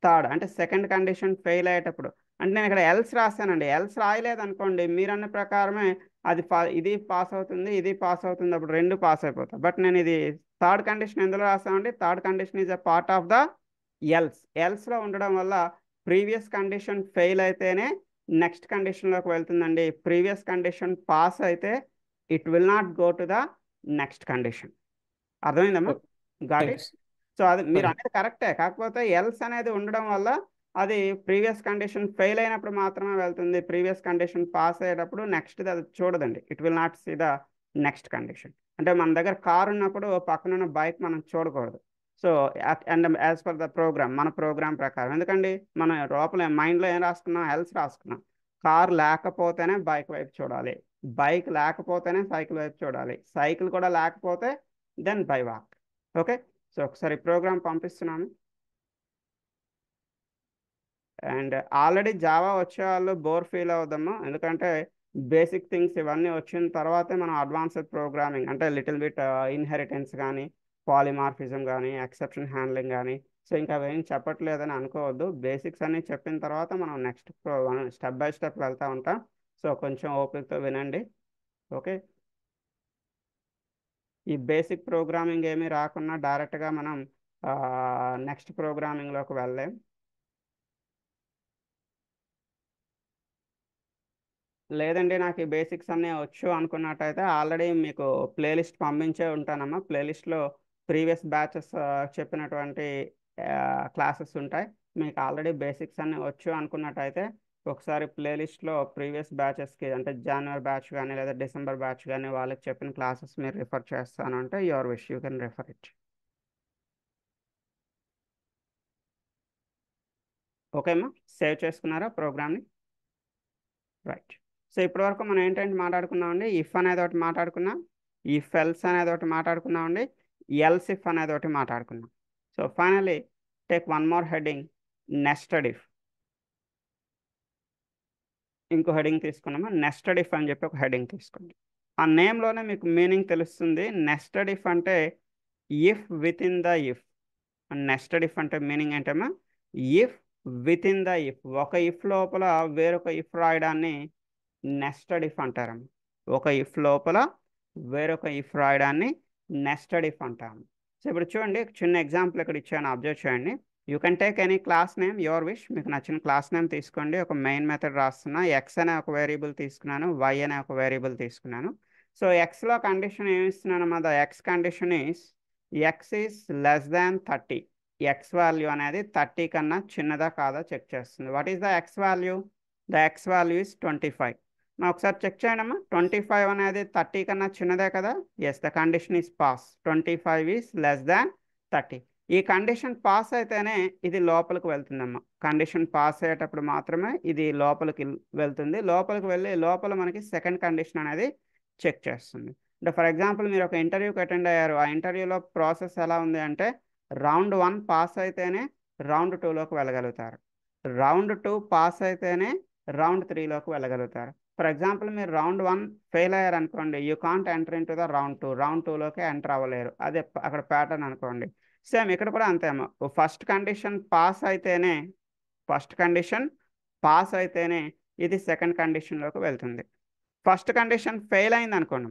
third. అంటే సెకండ్ కండిషన్ ఫెయిల్ అయ్యేటప్పుడు. అంటే నేను ఇక్కడ ఎల్స్ రాశానండి, ఎల్స్ రాయలేదు అనుకోండి, మీరు అన్న ప్రకారమే అది ఇది పాస్ అవుతుంది, ఇది పాస్ అవుతుంది, అప్పుడు 2 పాస్ అయిపోతాయి. బట్ నేను ఇది థర్డ్ కండిషన్ ఎందులో రాసామండి? Third condition is a part of the else. ఎల్స్లో ఉండడం వల్ల ప్రీవియస్ కండిషన్ ఫెయిల్ అయితేనే నెక్స్ట్ కండిషన్లోకి వెళ్తుందండి. ప్రీవియస్ కండిషన్ పాస్ అయితే it will not go to the next condition. అర్థమైందమ్మా? Got it? సో అది మీరు అనేది కరెక్టే, కాకపోతే ఎల్స్ అనేది ఉండడం వల్ల అది ప్రీవియస్ కండిషన్ ఫెయిల్ అయినప్పుడు మాత్రమే వెళ్తుంది. ప్రీవియస్ కండిషన్ పాస్ అయ్యేటప్పుడు నెక్స్ట్ అది చూడదండి. It will not see the next condition. అంటే మన దగ్గర కార్ ఉన్నప్పుడు పక్కనున్న బైక్ మనం చూడకూడదు. So and as per the program, మన ప్రోగ్రామ్ ప్రకారం. ఎందుకండి మన లోపల మైండ్లో ఏం రాసుకున్నాం? ఎల్స్ రాసుకున్నాం. కార్ లేకపోతేనే బైక్ వైపు చూడాలి, బైక్ లేకపోతేనే సైకిల్ వైపు చూడాలి, సైకిల్ కూడా లేకపోతే then by walk. Okay so ఒకసారి ప్రోగ్రామ్ పంపిస్తున్నాను. అండ్ ఆల్రెడీ జావా వచ్చే వాళ్ళు బోర్ ఫీల్ అవుదాము, ఎందుకంటే బేసిక్ థింగ్స్ ఇవన్నీ వచ్చిన తర్వాతే మనం అడ్వాన్స్డ్ ప్రోగ్రామింగ్ అంటే లిటిల్ బిట్ ఇన్హెరిటెన్స్ కానీ, పాలిమార్ఫిజం కానీ, ఎక్సెప్షన్ హ్యాండ్లింగ్ కానీ, సో ఇంకా అవేం చెప్పట్లేదని అనుకోవద్దు. బేసిక్స్ అన్నీ చెప్పిన తర్వాత మనం నెక్స్ట్ స్టెప్ బై స్టెప్ వెళ్తూ ఉంటాం. సో కొంచెం ఓపికతో వినండి. ఓకే ఈ బేసిక్ ప్రోగ్రామింగ్ ఏమీ రాకున్నా డైరెక్ట్గా మనం నెక్స్ట్ ప్రోగ్రామింగ్లోకి వెళ్ళలేం. లేదండి నాకు ఈ బేసిక్స్ అన్నీ వచ్చు అనుకున్నట్టయితే ఆల్రెడీ మీకు ప్లేలిస్ట్ పంపించే ఉంటానమ్మా. ప్లేలిస్ట్లో ప్రీవియస్ బ్యాచెస్ చెప్పినటువంటి క్లాసెస్ ఉంటాయి. మీకు ఆల్రెడీ బేసిక్స్ అన్నీ వచ్చు అనుకున్నట్టయితే ఒకసారి ప్లేలిస్ట్లో ప్రీవియస్ బ్యాచెస్కి, అంటే జనవరి బ్యాచ్ కానీ లేదా డిసెంబర్ బ్యాచ్ కానీ వాళ్ళకి చెప్పిన క్లాసెస్ మీరు రిఫర్ చేస్తాను అంటే your wish, you can refer it. ఓకేమ్మా, సేవ్ చేసుకున్నారా ప్రోగ్రామ్ని? రైట్. సో ఇప్పటివరకు మనం ఏంటంటే మాట్లాడుకున్నామండి, ఇఫ్ అనేది ఒకటి మాట్లాడుకున్నాం, ఇఫ్ ఎల్స్ అనేది ఒకటి మాట్లాడుకున్నామండి, ఎల్స్ ఇఫ్ అనేది ఒకటి మాట్లాడుకున్నాం. So finally take one more heading, nested if. ఇంకో హెడ్డింగ్ తీసుకున్నామా, నెస్టెడ్ ఇఫ్ అని చెప్పి ఒక హెడ్డింగ్ తీసుకోండి. ఆ నేమ్లోనే మీకు మీనింగ్ తెలుస్తుంది. నెస్టెడ్ ఇఫ్ అంటే if with in the if. Nested if అంటే మీనింగ్ ఏంటమ్మా, if with in the if. ఒక ఇఫ్ లోపల వేరొక ఇఫ్ రాయడాన్ని నెస్టెడ్ ఇఫ్ అంటారమ్మా. ఒక ఇఫ్ లోపల వేరొక ఇఫ్ రాయడాన్ని నెస్టెడ్ ఇఫ్ అంటాము. సో ఇప్పుడు చూడండి, చిన్న ఎగ్జాంపుల్ ఇక్కడ ఇచ్చాను, అబ్జర్వ్ చేయండి. You can take any class name, your wish. మీకు నచ్చిన క్లాస్ నేమ్ తీసుకోండి. ఒక మెయిన్ మెథడ్ రాస్తున్నా, ఎక్స్ అనే ఒక వేరియబుల్ తీసుకున్నాను, వై అనే ఒక వేరియబుల్ తీసుకున్నాను. సో ఎక్స్లో కండిషన్ ఏమి ఇస్తున్నాను, the X condition is X is less than 30. X value అనేది 30 కన్నా చిన్నదా కాదా చెక్ చేస్తుంది. What is the x value? The x value is 25. మా ఒకసారి చెక్ చేయండి అమ్మా, 25 అనేది 30 కన్నా చిన్నదే కదా? Yes, the condition is pass. 25 is less than 30. ఈ కండిషన్ పాస్ అయితేనే ఇది లోపలికి వెళ్తుందమ్మా. కండిషన్ పాస్ అయ్యేటప్పుడు మాత్రమే ఇది లోపలికి వెళ్తుంది. లోపలికి వెళ్ళి లోపల మనకి సెకండ్ కండిషన్ అనేది చెక్ చేస్తుంది. అంటే ఫర్ ఎగ్జాంపుల్ మీరు ఒక ఇంటర్వ్యూకి అటెండ్ అయ్యారు. ఆ ఇంటర్వ్యూలో ప్రాసెస్ ఎలా ఉంది అంటే, రౌండ్ 1 పాస్ అయితేనే రౌండ్ 2లోకి వెళ్ళగలుగుతారు. రౌండ్ 2 పాస్ అయితేనే రౌండ్ 3లోకి వెళ్ళగలుగుతారు. ఫర్ ఎగ్జాంపుల్ మీరు రౌండ్ 1 ఫెయిల్ అయ్యారు అనుకోండి, you can't enter in to the round 2. Round 2లోకి ఎంటర్ అవ్వలేరు. అదే అక్కడ ప్యాటర్న్ అనుకోండి. సేమ్ ఇక్కడ కూడా అంతే అమ్మా. ఫస్ట్ కండిషన్ పాస్ అయితేనే ఇది సెకండ్ కండిషన్లోకి వెళ్తుంది. ఫస్ట్ కండిషన్ ఫెయిల్ అయింది అనుకోండి,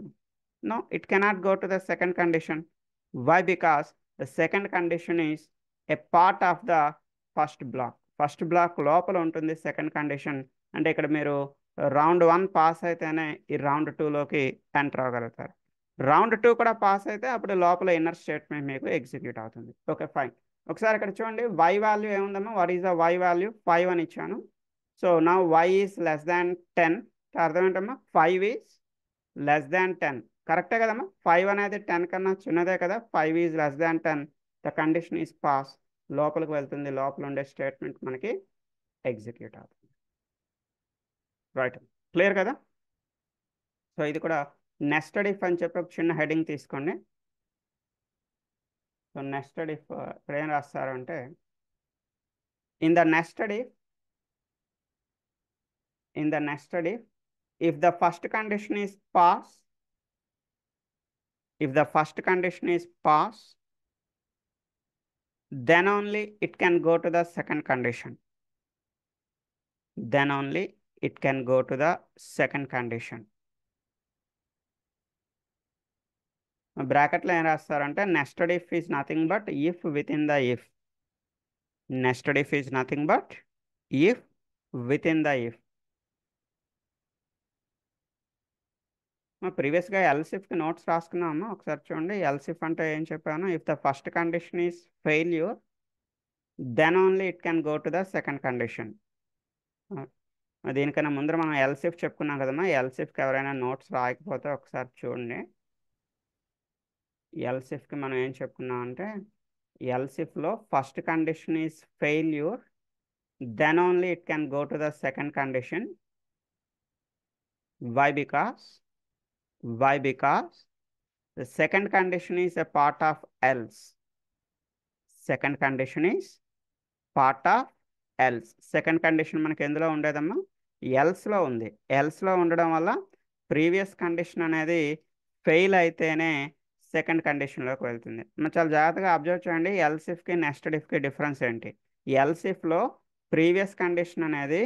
no, it cannot go to the second condition. Why? Because the second condition is a part of the first block. First block లోపల ఉంటుంది సెకండ్ కండిషన్. అంటే ఇక్కడ మీరు రౌండ్ 1 పాస్ అయితేనే ఈ రౌండ్ 2లోకి ఎంటర్ అవ్వగలుగుతారు. రౌండ్ 2 కూడా పాస్ అయితే అప్పుడు లోపల ఇన్నర్ స్టేట్మెంట్ మీకు ఎగ్జిక్యూట్ అవుతుంది. Okay, fine. ఒకసారి ఇక్కడ చూడండి, వై వాల్యూ ఏముందమ్మా, what is the Y value? 5 అని ఇచ్చాను. సో నా వై ఈస్ లెస్ దాన్ 10. అర్థం ఏంటమ్మా, 5 ఈస్ లెస్ దాన్ 10. కరెక్టే కదమ్మా? 5 అనేది 10 కన్నా చిన్నదే కదా? 5 is less than 10. The condition is pass. లోపలికి వెళ్తుంది, లోపల ఉండే స్టేట్మెంట్ మనకి ఎగ్జిక్యూట్ అవుతుంది. రైట్, క్లియర్ కదా? సో ఇది కూడా నెస్టెడ్ ఇఫ్ అని చెప్పి ఒక చిన్న హెడ్డింగ్ తీసుకోండి. సో నెస్టెడ్ ఇఫ్ ఇక్కడ ఏం రాస్తారు అంటే, in the nested if the first condition is pass, then only it can go to the second condition. బ్రాకెట్లో ఏం రాస్తారంటే, nested if is nothing but if with in the if. Nested if is nothing but if with in the if. ప్రీవియస్గా ఎల్సిఫ్కి notes రాసుకున్నాము, ఒకసారి చూడండి. Elif అంటే ఏం చెప్పాను, if the first condition is failure, then only it can go to the second condition. దీనికన్నా ముందర మనం ఎల్సిఫ్ చెప్పుకున్నాం కదమ్మా. ఎల్సిఫ్కి ఎవరైనా నోట్స్ రాయకపోతే ఒకసారి చూడండి. ఎల్సిఫ్కి మనం ఏం చెప్పుకున్నాం అంటే, ఎల్సిఫ్లో first condition is failure, then only it can go to the second condition. Why? Because the second condition is a part of else. Second condition మనకి ఎందులో ఉండేదమ్మా, ఎల్స్లో ఉంది. ఎల్స్లో ఉండడం వల్ల ప్రీవియస్ కండిషన్ అనేది ఫెయిల్ అయితేనే సెకండ్ కండిషన్లోకి వెళ్తుంది. చాలా జాగ్రత్తగా అబ్జర్వ్ చేయండి, ఎల్సిఫ్కి నెస్టెడ్ ఇఫ్కి డిఫరెన్స్ ఏంటి. ఎల్సిఫ్లో ప్రీవియస్ కండిషన్ అనేది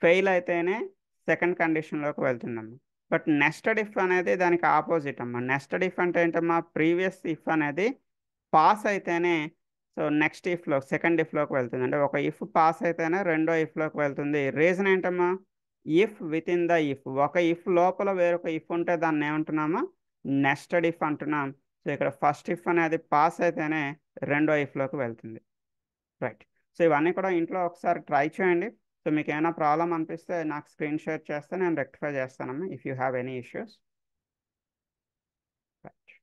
ఫెయిల్ అయితేనే సెకండ్ కండిషన్లోకి వెళ్తుందమ్మా. బట్ నెస్టెడ్ ఇఫ్ అనేది దానికి ఆపోజిట్ అమ్మా. నెస్టెడ్ ఇఫ్ అంటే ఏంటమ్మా, ప్రీవియస్ ఇఫ్ అనేది పాస్ అయితేనే సో నెక్స్ట్ ఇఫ్లో సెకండ్ ఇఫ్లోకి వెళ్తుంది. అంటే ఒక ఇఫ్ పాస్ అయితేనే రెండో ఇఫ్లోకి వెళ్తుంది. రీజన్ ఏంటమ్మా, if with in the if. ఒక ఇఫ్ లోపల వేరొక ఇఫ్ ఉంటే దాన్ని ఏమంటున్నామా, నెస్టెడ్ ఇఫ్ అంటున్నాం. సో ఇక్కడ ఫస్ట్ ఇఫ్ అనేది పాస్ అయితేనే రెండో ఇఫ్లోకి వెళ్తుంది. రైట్. సో ఇవన్నీ కూడా ఇంట్లో ఒకసారి ట్రై చేయండి. సో మీకు ఏమైనా ప్రాబ్లం అనిపిస్తే నాకు స్క్రీన్ షేర్ చేస్తే నేను రెక్టిఫై చేస్తానమ్మా, if you have any issues. Right.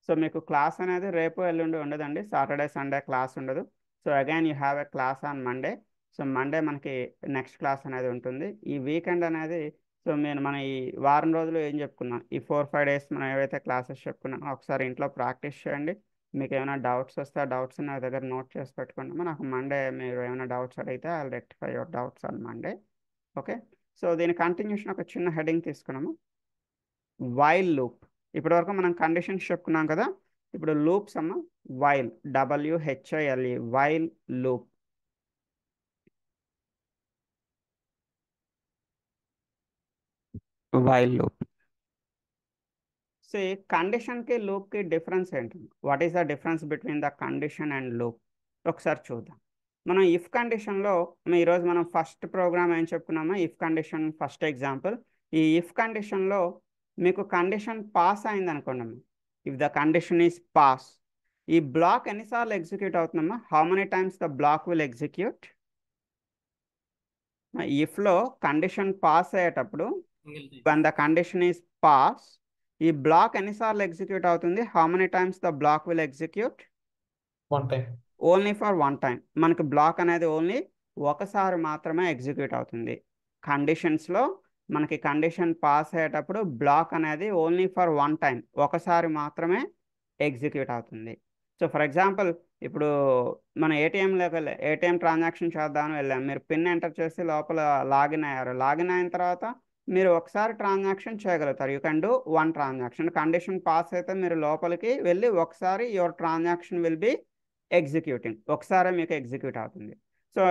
So మీకు క్లాస్ అనేది రేపు ఎల్లుండి ఉండదండి. సాటర్డే సండే క్లాస్ ఉండదు. So again you have a class on Monday. So Monday మనకి నెక్స్ట్ క్లాస్ అనేది ఉంటుంది. ఈ వీకెండ్ అనేది సో మన ఈ వారం రోజులు ఏం చెప్పుకున్నాం, ఈ 4-5 డేస్ మనం ఏవైతే క్లాసెస్ చెప్పుకున్నామో ఒకసారి ఇంట్లో ప్రాక్టీస్ చేయండి. మీకు ఏమైనా డౌట్స్ వస్తే ఆ డౌట్స్ నా దగ్గర నోట్ చేసి పెట్టుకున్నాము. నాకు మండే మీరు ఏమైనా డౌట్స్ అడిగితే I rectify your doubts on Monday. Okay, so దీని కంటిన్యూషన్ ఒక చిన్న హెడింగ్ తీసుకున్నాము, వైల్ లూప్. ఇప్పటి వరకు మనం కండిషన్స్ చెప్పుకున్నాం కదా, ఇప్పుడు లూప్స్ అమ్మ. While, WHILE, while loop. While loop. కండిషన్కి లూప్కి డిఫరెన్స్ ఏంటి? What is the difference between the condition and loop? ఒకసారి చూద్దాం. మనం ఇఫ్ కండిషన్లో ఈరోజు మనం ఫస్ట్ ప్రోగ్రామ్ ఏం చెప్పుకున్నామో, ఇఫ్ కండిషన్ ఫస్ట్ ఎగ్జాంపుల్. ఈ ఇఫ్ కండిషన్లో మీకు కండిషన్ పాస్ అయింది అనుకోండి అమ్మా, if the condition is pass, ఈ బ్లాక్ ఎన్నిసార్లు ఎగ్జిక్యూట్ అవుతుందమ్మా? How many times the block will execute? ఇఫ్లో కండిషన్ పాస్ అయ్యేటప్పుడు when the condition is passed, ఈ బ్లాక్ ఎన్నిసార్లు ఎగ్జిక్యూట్ అవుతుంది? How many times the block will execute? 1 time. Only for 1 time. మనకి block అనేది ఓన్లీ ఒకసారి మాత్రమే ఎగ్జిక్యూట్ అవుతుంది. కండిషన్స్లో మనకి కండిషన్ పాస్ అయ్యేటప్పుడు బ్లాక్ అనేది ఓన్లీ ఫర్ 1 టైం, ఒకసారి మాత్రమే ఎగ్జిక్యూట్ అవుతుంది. సో ఫర్ ఎగ్జాంపుల్, ఇప్పుడు మన ఏటీఎంలోకి వెళ్ళి ఏటీఎం ట్రాన్సాక్షన్ చేద్దామని వెళ్ళాం. మీరు పిన్ ఎంటర్ చేసి లోపల లాగిన్ అయ్యారు. లాగిన్ అయిన తర్వాత మీరు ఒకసారి ట్రాన్సాక్షన్ చేయగలుగుతారు. You can do 1 transaction. Condition pass అయితే మీరు లోపలికి వెళ్ళి ఒకసారి your transaction will be executing, ఒకసారి మీకు ఎగ్జిక్యూట్ అవుతుంది. సో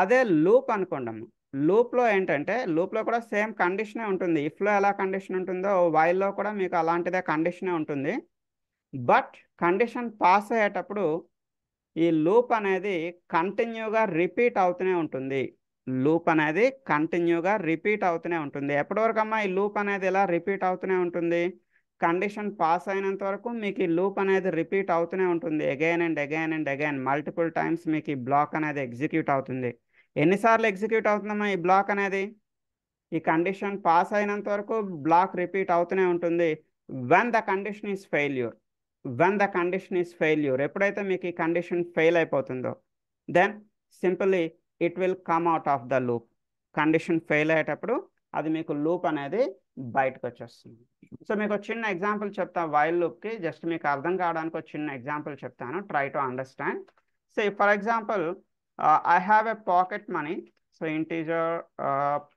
అదే లూప్ అనుకోండి. లూప్లో ఏంటంటే, లూప్లో కూడా సేమ్ కండిషనే ఉంటుంది. ఇఫ్లో ఎలా కండిషన్ ఉంటుందో వైల్లో కూడా మీకు అలాంటిదే కండిషనే ఉంటుంది. బట్ కండిషన్ పాస్ అయ్యేటప్పుడు ఈ లూప్ అనేది కంటిన్యూగా రిపీట్ అవుతూనే ఉంటుంది. లూప్ అనేది కంటిన్యూగా రిపీట్ అవుతూనే ఉంటుంది. ఎప్పటివరకు అమ్మా ఈ లూప్ అనేది ఎలా రిపీట్ అవుతూనే ఉంటుంది? కండిషన్ పాస్ అయినంత వరకు మీకు ఈ లూప్ అనేది రిపీట్ అవుతూనే ఉంటుంది. Again and again and again multiple times మీకు ఈ బ్లాక్ అనేది ఎగ్జిక్యూట్ అవుతుంది. ఎన్నిసార్లు ఎగ్జిక్యూట్ అవుతుందమ్మా ఈ బ్లాక్ అనేది? ఈ కండిషన్ పాస్ అయినంత వరకు బ్లాక్ రిపీట్ అవుతూనే ఉంటుంది. When the condition is failure, when the condition is failure, ఎప్పుడైతే మీకు ఈ కండిషన్ ఫెయిల్ అయిపోతుందో then simply it will come out of the loop. Condition fail అయ్యేటప్పుడు అది మీకు లూప్ అనేది బయటకు వచ్చేస్తుంది. సో మీకు ఒక చిన్న ఎగ్జాంపుల్ చెప్తా వైల్ లూప్కి, జస్ట్ మీకు అర్థం కావడానికి ఒక చిన్న ఎగ్జాంపుల్ చెప్తాను. Try to understand. So for example, I have a pocket money. So integer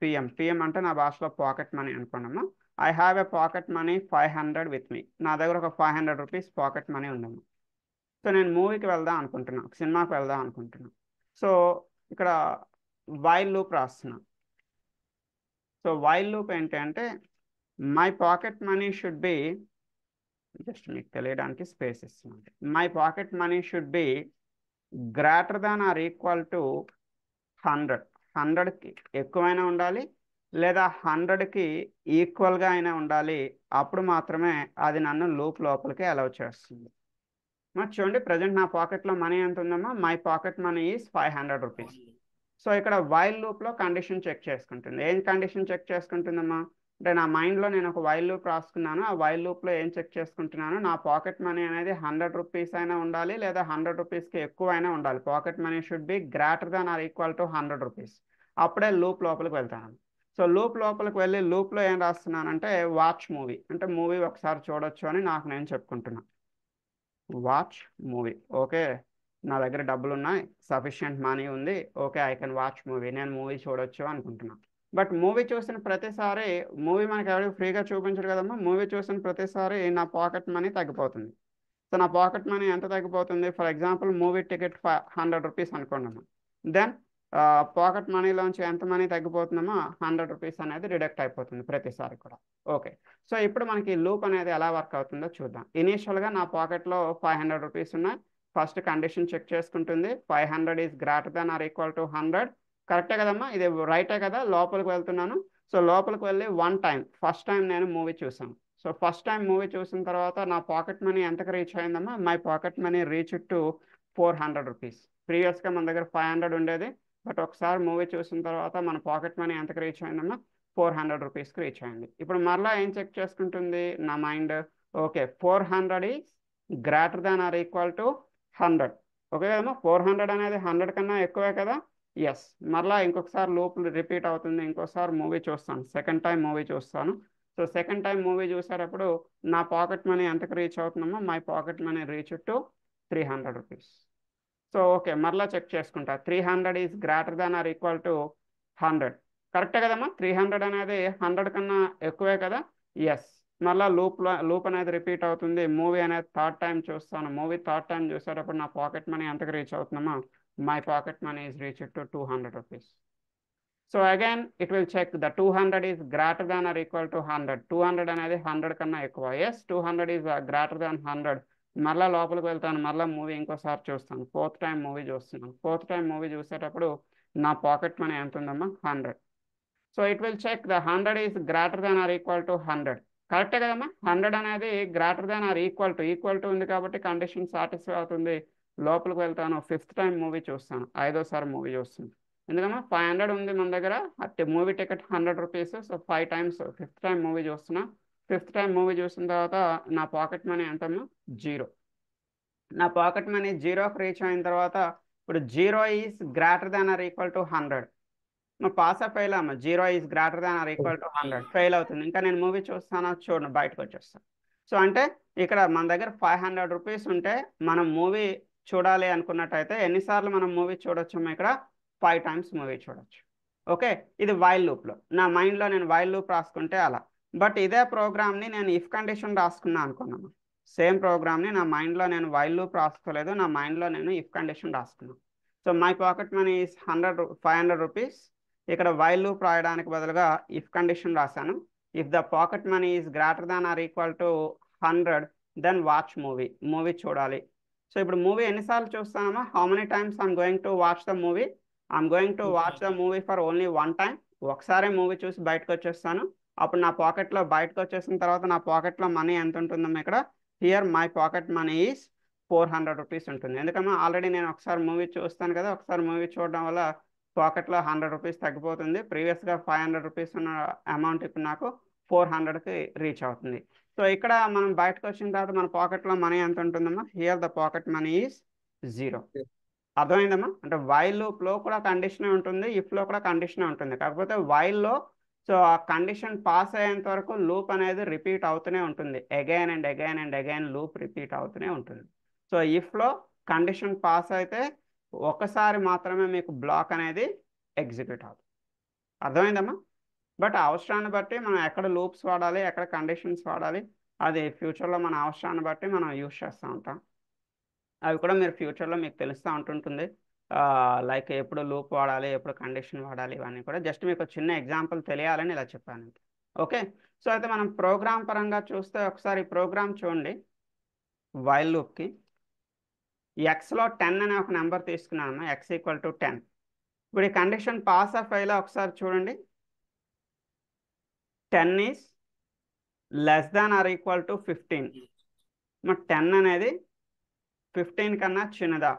PM అంటే నా భాషలో పాకెట్ మనీ అనుకున్నాము. I have a pocket money 500 with me. నా దగ్గర ఒక 500 రూపీస్ పాకెట్ మనీ ఉందమ్మా. సో నేను మూవీకి వెళ్దాం అనుకుంటున్నాను, సినిమాకి వెళ్దాం అనుకుంటున్నాను. సో ఇక్కడ వైల్ లూప్ రాస్తున్నా. సో వైల్ లూప్ ఏంటంటే, my pocket money should be, just మీకు తెలియడానికి స్పేస్ ఇస్తున్నాను, my pocket money should B greater than or equal to 100. 100కి ఎక్కువైనా ఉండాలి, లేదా 100కి ఈక్వల్గా అయినా ఉండాలి. అప్పుడు మాత్రమే అది నన్ను లూప్ లోపలికి అలౌ చేస్తుంది. మరి చూడండి, ప్రజెంట్ నా పాకెట్లో మనీ ఎంత ఉందమ్మా? My pocket money is 500 rupees. So ఇక్కడ వైల్ లూప్లో కండిషన్ చెక్ చేసుకుంటుంది. ఏం కండిషన్ చెక్ చేసుకుంటుందమ్మా అంటే, నా మైండ్లో నేను ఒక వైల్ లూప్ రాసుకున్నాను. ఆ వైల్ లూప్లో ఏం చెక్ చేసుకుంటున్నాను? నా పాకెట్ మనీ అనేది 100 రూపీస్ అయినా ఉండాలి, లేదా 100 రూపీస్కి ఎక్కువ అయినా ఉండాలి. Pocket money should B greater than or equal to 100 rupees. అప్పుడే లూప్ లోపలికి వెళ్తాను. సో లూప్ లోపలికి వెళ్ళి లూప్లో ఏం రాస్తున్నానంటే, వాచ్ మూవీ, అంటే మూవీ ఒకసారి చూడొచ్చు అని నాకు నేను చెప్పుకుంటున్నాను. Watch movie. ఓకే, నా దగ్గర డబ్బులు ఉన్నాయి, సఫిషియంట్ మనీ ఉంది, okay I can watch movie, నేను మూవీ చూడొచ్చు అనుకుంటున్నాను. బట్ మూవీ చూసిన ప్రతిసారి, మూవీ మనకి ఎవరికి ఫ్రీగా చూపించరు కదమ్మా, మూవీ చూసిన ప్రతిసారి నా పాకెట్ మనీ తగ్గిపోతుంది. సో నా పాకెట్ మనీ ఎంత తగ్గిపోతుంది? For example movie ticket 100 rupees అనుకోండి అమ్మా. దెన్ పాకెట్ మనీలోంచి ఎంత మనీ తగ్గిపోతుందమ్మా? 100 రూపీస్ అనేది డిడక్ట్ అయిపోతుంది ప్రతిసారి కూడా. ఓకే, సో ఇప్పుడు మనకి లూప్ అనేది ఎలా వర్క్ అవుతుందో చూద్దాం. ఇనీషియల్గా నా పాకెట్లో 500 రూపీస్ ఉన్నాయి. ఫస్ట్ కండిషన్ చెక్ చేసుకుంటుంది, 500 is greater than or equal to 100. కరెక్టే కదమ్మా, ఇది రైటే కదా? లోపలికి వెళ్తున్నాను. సో లోపలికి వెళ్ళి 1 టైం, ఫస్ట్ టైం నేను మూవీ చూసాను. సో ఫస్ట్ టైం మూవీ చూసిన తర్వాత నా పాకెట్ మనీ ఎంతకు రీచ్ అయిందమ్మా? My pocket money reach to 400 rupees. ప్రీవియస్గా మన దగ్గర 500 ఉండేది, బట్ ఒకసారి మూవీ చూసిన తర్వాత మన పాకెట్ మనీ ఎంతకు రీచ్ అయిందమ్మా? 400 రూపీస్కి రీచ్ అయింది. ఇప్పుడు మరలా ఏం చెక్ చేసుకుంటుంది నా mind? Okay, 400 is greater than or equal to 100. Okay కదమ్మా, 400 అనేది 100 కన్నా ఎక్కువే కదా? ఎస్, మరలా ఇంకొకసారి లూప్ రిపీట్ అవుతుంది, ఇంకోసారి మూవీ చూస్తాను, సెకండ్ టైం మూవీ చూస్తాను. సో సెకండ్ టైం మూవీ చూసేటప్పుడు నా పాకెట్ మనీ ఎంతకు రీచ్ అవుతున్నామో my pocket money reach to 300 rupees. So okay, మరలా చెక్ చేసుకుంటా. 300 is greater than or equal to 100. కరెక్టే కదమ్మా, 300 అనేది 100 కన్నా ఎక్కువే కదా. ఎస్, మళ్ళీ లూప్ అనేది రిపీట్ అవుతుంది. మూవీ అనేది థర్డ్ టైం చూస్తాను. మూవీ థర్డ్ టైం చూసేటప్పుడు నా పాకెట్ మనీ ఎంతకు రీచ్ అవుతున్నామా my pocket money is reach to 200 rupees. So again it will check the 200 is greater than or equal to 100. 200 అనేది 100 కన్నా ఎక్కువ. Yes, 200 is greater than 100. మళ్ళీ లోపలికి వెళ్తాను, మళ్ళీ మూవీ ఇంకోసారి చూస్తాను, ఫోర్త్ టైం మూవీ చూస్తున్నాను. ఫోర్త్ టైం మూవీ చూసేటప్పుడు నా పాకెట్ మనీ ఎంత ఉందమ్మా 100. So it will check the 100 is greater than or equal to 100. కరెక్టే కదమ్మా, 100 అనేది greater than or equal to ఉంది కాబట్టి కండిషన్ సాటిస్ఫై అవుతుంది. లోపలికి వెళ్తాను, ఫిఫ్త్ టైం మూవీ చూస్తాను, 5వ సారి మూవీ చూస్తాను. ఎందుకమ్మా 500 ఉంది మన దగ్గర, movie ticket 100 rupees. So 5 times fifth time movie చూస్తున్నా. ఫిఫ్త్ టైం మూవీ చూసిన తర్వాత నా పాకెట్ మనీ ఎంతమ్మా 0. నా పాకెట్ మనీ 0కి రీచ్ అయిన తర్వాత ఇప్పుడు 0 is greater than or equal to 100. నువ్వు పాస్ ఆఫ్ ఫెయిల్ అమ్మా. 0 is greater than or equal to 100, fail అవుతుంది. ఇంకా నేను మూవీ చూస్తాను, చూడండి బయటకు వచ్చేస్తాను. సో అంటే ఇక్కడ మన దగ్గర 500 రూపీస్ ఉంటే మనం మూవీ చూడాలి అనుకున్నట్టయితే ఎన్నిసార్లు మనం మూవీ చూడొచ్చు? ఇక్కడ 5 టైమ్స్ మూవీ చూడొచ్చు. ఓకే, ఇది వైల్ లూప్లో. నా మైండ్లో నేను వైల్ లూప్ రాసుకుంటే అలా. బట్ ఇదే ప్రోగ్రామ్ని నేను ఇఫ్ కండిషన్ రాసుకున్నా అనుకున్నాను. సేమ్ ప్రోగ్రామ్ని నా మైండ్లో నేను వైల్ లూప్ రాసుకోలేదు, నా మైండ్లో నేను ఇఫ్ కండిషన్ రాసుకున్నాను. So my pocket money is 500 rupees. ఇక్కడ వైల్ లూప్ రాయడానికి బదులుగా ఇఫ్ కండిషన్ రాశాను. If the pocket money is greater than or equal to 100 then watch movie చూడాలి. సో ఇప్పుడు మూవీ ఎన్నిసార్లు చూస్తానమ్మా? How many times I'm going to watch the movie? I'm going to watch the movie for only 1 time. ఒకసారి movie చూసి బయటకు వచ్చేస్తాను. అప్పుడు నా పాకెట్లో బయటకు వచ్చేసిన తర్వాత నా పాకెట్లో మనీ ఎంత ఉంటుందమ్మా? ఇక్కడ here my pocket money is 400 rupees ఉంటుంది. ఎందుకమ్మా ఆల్రెడీ నేను ఒకసారి మూవీ చూస్తాను కదా, ఒకసారి మూవీ చూడడం వల్ల పాకెట్లో 100 రూపీస్ తగ్గిపోతుంది. ప్రీవియస్గా 500 రూపీస్ ఉన్న అమౌంట్ ఇప్పుడు నాకు 400కి రీచ్ అవుతుంది. సో ఇక్కడ మనం బయటకు వచ్చిన తర్వాత మన పాకెట్లో మనీ ఎంత ఉంటుందమ్మా? Here the pocket money is 0. అర్థమైందమ్మా? అంటే వైల్ లూప్లో కూడా కండిషనే ఉంటుంది, ఇఫ్లో కూడా కండిషనే ఉంటుంది. కాకపోతే వైల్లో సో ఆ కండిషన్ పాస్ అయ్యేంత వరకు లూప్ అనేది రిపీట్ అవుతూనే ఉంటుంది. Again and again and again loop repeat అవుతూనే ఉంటుంది. సో ఇఫ్లో కండిషన్ పాస్ అయితే ఒకసారి మాత్రమే మీకు బ్లాక్ అనేది ఎగ్జిక్యూట్ అవుతుంది. అర్థమైందమ్మా? బట్ అవసరాన్ని బట్టి మనం ఎక్కడ లూప్స్ వాడాలి, ఎక్కడ కండిషన్స్ వాడాలి, అది ఫ్యూచర్లో మన అవసరాన్ని బట్టి మనం యూజ్ చేస్తూ ఉంటాం. అవి కూడా మీరు ఫ్యూచర్లో మీకు తెలుస్తూ ఉంటుంటుంది. లైక్ ఎప్పుడు లూప్ వాడాలి, ఎప్పుడు కండిషన్ వాడాలి, ఇవన్నీ కూడా జస్ట్ మీకు చిన్న ఎగ్జాంపుల్ తెలియాలని ఇలా చెప్పాను. ఓకే, సో అయితే మనం ప్రోగ్రామ్ పరంగా చూస్తే ఒకసారి ప్రోగ్రామ్ చూడండి. వైల్ లూప్కి ఎక్స్లో 10 అనే ఒక నెంబర్ తీసుకున్నాను, ఎక్స్ ఈక్వల్ టు 10. ఇప్పుడు ఈ కండిషన్ పాస్ ఆఫ్ అయ్యేలా ఒకసారి చూడండి. 10 is less than or equal to 15. మరి 10 అనేది 15 కన్నా చిన్నదా?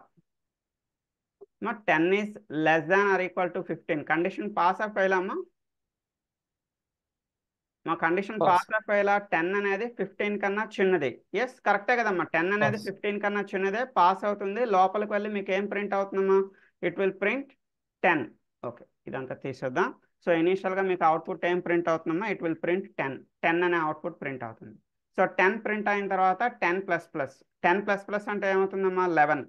మరి 10 is less than or equal to 15. Condition pass of అయ్యేలామా? మా కండిషన్ పాస్ ఆఫ్ అయ్యేలా 10 అనేది 15 కన్నా చిన్నది. ఎస్, కరెక్టే కదమ్మా. 10 అనేది 15 కన్నా చిన్నదే, పాస్ అవుతుంది. లోపలికి వెళ్ళి మీకు ఏం ప్రింట్ అవుతుందమ్మా? It will print 10. ఓకే, ఇదంతా తీసేద్దాం. సో ఇనీషియల్గా మీకు అవుట్పుట్ ఏం ప్రింట్ అవుతుందమ్మా? ఇట్ విల్ ప్రింట్ 10 అనే అవుట్పుట్ ప్రింట్ అవుతుంది. సో 10 ప్రింట్ అయిన తర్వాత 10++. అంటే ఏమవుతుందమ్మా? 11.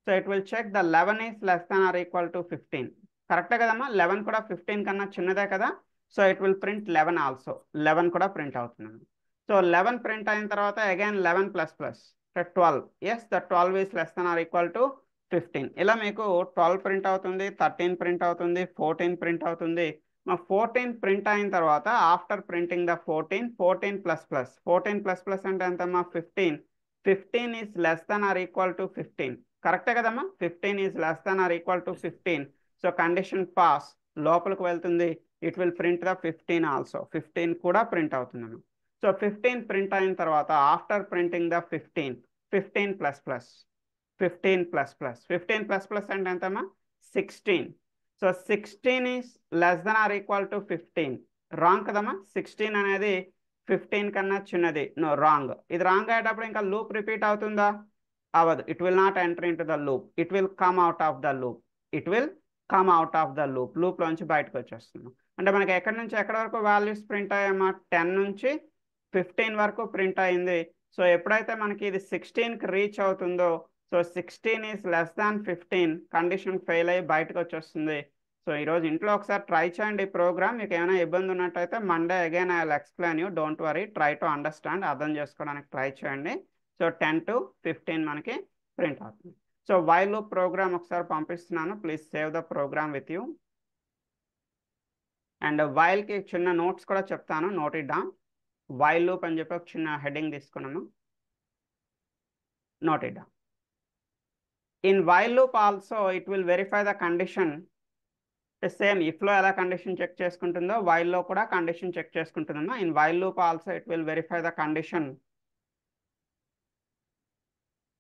So it will check the 11 is less than or equal to 15. కరెక్టే కదమ్మా? 11 కూడా 15 కన్నా చిన్నదే కదా. So it will print 11 also. 11 కూడా ప్రింట్ అవుతుంది. సో 11 ప్రింట్ అయిన తర్వాత again 11++, 12. Yes, the 12 is less than or equal to 15. ఇలా మీకు 12 ప్రింట్ అవుతుంది, 13 ప్రింట్ అవుతుంది, 14 ప్రింట్ అవుతుంది. 14 ప్రింట్ అయిన తర్వాత ఆఫ్టర్ ప్రింటింగ్ ద 14++. అంటే ఎంతమ్మా? 15. 15 is less than or equal to 15. కరెక్టే కదమ్మా? 15 is less than or equal to 15. So condition pass, లోపలికి వెళ్తుంది. It will print the 15 also. 15 కూడా ప్రింట్ అవుతుందమ్మా. సో 15 ప్రింట్ అయిన తర్వాత ఆఫ్టర్ ప్రింటింగ్ ద 15++. 15++ అంటే ఎంతమ్మా? 16. So 16 is less than or equal to 15. Wrong కదమ్మా? 16 అనేది 15 కన్నా చిన్నది. No, wrong. ఇది రాంగ్ అయ్యేటప్పుడు ఇంకా లూప్ రిపీట్ అవుతుందా? అవ్వదు. It will not enter in to the loop. It will come out of the loop. It will come out of the లూప్లోంచి బయటకు వచ్చేస్తున్నాం. అంటే మనకి ఎక్కడి నుంచి ఎక్కడి వరకు వాల్యూస్ ప్రింట్ అయ్యామా, 10 నుంచి 15 వరకు ప్రింట్ అయింది. సో ఎప్పుడైతే మనకి ఇది 16కి రీచ్ అవుతుందో, so 16 is less than 15, condition fail అయ్యి బయటకు వచ్చేస్తుంది. సో ఈరోజు ఇంట్లో ఒకసారి ట్రై చేయండి ఈ ప్రోగ్రామ్. మీకు ఏమైనా ఇబ్బంది ఉన్నట్టయితే Monday again I will explain you, don't worry, try to understand, అర్థం చేసుకోవడానికి ట్రై చేయండి. సో 10 to 15 మనకి ప్రింట్ అవుతుంది. సో వైల్ లూప్ ప్రోగ్రామ్ ఒకసారి పంపిస్తున్నాను, please save the program with you. And వైల్కి చిన్న నోట్స్ కూడా చెప్తాను, note it down. While loop అని చెప్పి ఒక చిన్న హెడ్డింగ్ తీసుకున్నాను, note it down. In while loop also it will verify the condition. Same ఇఫ్లో ఎలా కండిషన్ చెక్ చేసుకుంటుందో వైల్లో కూడా కండిషన్ చెక్ చేసుకుంటుందమ్మా. In while loop also it will verify the condition.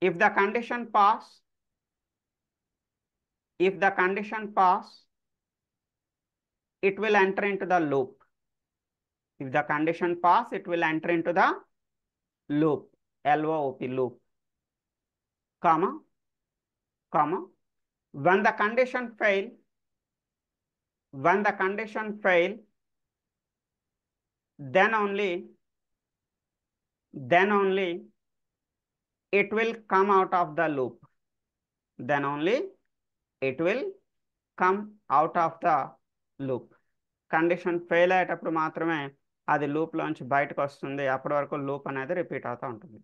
If the condition pass, if the condition pass, it will enter into the loop. If the condition pass, it will enter into the loop, L-O-O-P, loop, comma, comma. When the condition fail, then only it will come out of the loop. Then only it will come out of the loop. Condition fail అయ్యేటప్పుడు మాత్రమే అది లూప్లోంచి బయటకు వస్తుంది. అప్పటి వరకు loop అనేది repeat అవుతూ ఉంటుంది.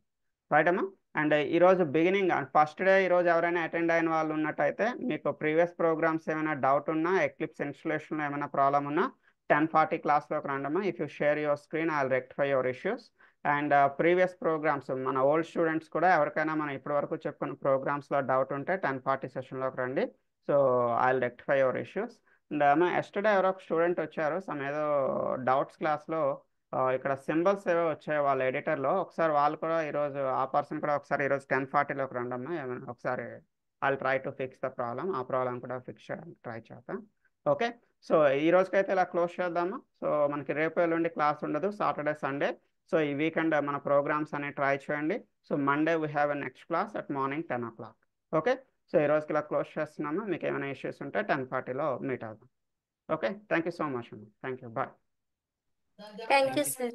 రైట్ అమ్మా. అండ్ ఈరోజు బిగినింగ్ ఫస్ట్ డే ఈరోజు ఎవరైనా అటెండ్ అయిన వాళ్ళు ఉన్నట్టయితే మీకు ప్రీవియస్ ప్రోగ్రామ్స్ ఏమైనా డౌట్ ఉన్నా, ఎక్లిప్స్ ఇన్స్టలేషన్లో ఏమైనా ప్రాబ్లమ్ ఉన్నా 10:40 క్లాస్లోకి రండమ్మా. If you share your screen I will rectify your issues. And previous programs మన ఓల్డ్ స్టూడెంట్స్ కూడా ఎవరికైనా మనం ఇప్పటి వరకు చెప్పుకున్న ప్రోగ్రామ్స్లో డౌట్ ఉంటే 10:40 సెషన్లోకి రండి. So I will rectify your issues. And అమ్మా ఎస్టర్డే ఎవరో ఒక స్టూడెంట్ వచ్చారు, సమ్ ఏదో డౌట్స్ క్లాస్లో ఇక్కడ సింబల్స్ ఏవో వచ్చాయి వాళ్ళ ఎడిటర్లో. ఒకసారి వాళ్ళు కూడా ఈరోజు ఆ పర్సన్ కూడా ఒకసారి ఈరోజు 10:40లోకి రండమ్మా. ఏమైనా ఒకసారి I will try to fix the problem, ఆ ప్రాబ్లం కూడా ఫిక్స్ చేయడానికి ట్రై చేద్దాం. ఓకే, సో ఈ రోజుకైతే ఇలా క్లోజ్ చేద్దామా. సో మనకి రేపు ఎల్లుండి క్లాస్ ఉండదు, సాటర్డే సండే. సో ఈ వీకెండ్ మన ప్రోగ్రామ్స్ అనేవి ట్రై చేయండి. So Monday we have a next class at morning 10 o'clock. Okay, so ఈ రోజుకి ఇలా క్లోజ్ చేస్తున్నాము. మీకు ఏమైనా ఇష్యూస్ ఉంటే 10:40లో మీట్ అవుదాం. Okay, thank you so much అమ్మా. Thank you, bye. Thank you, sir.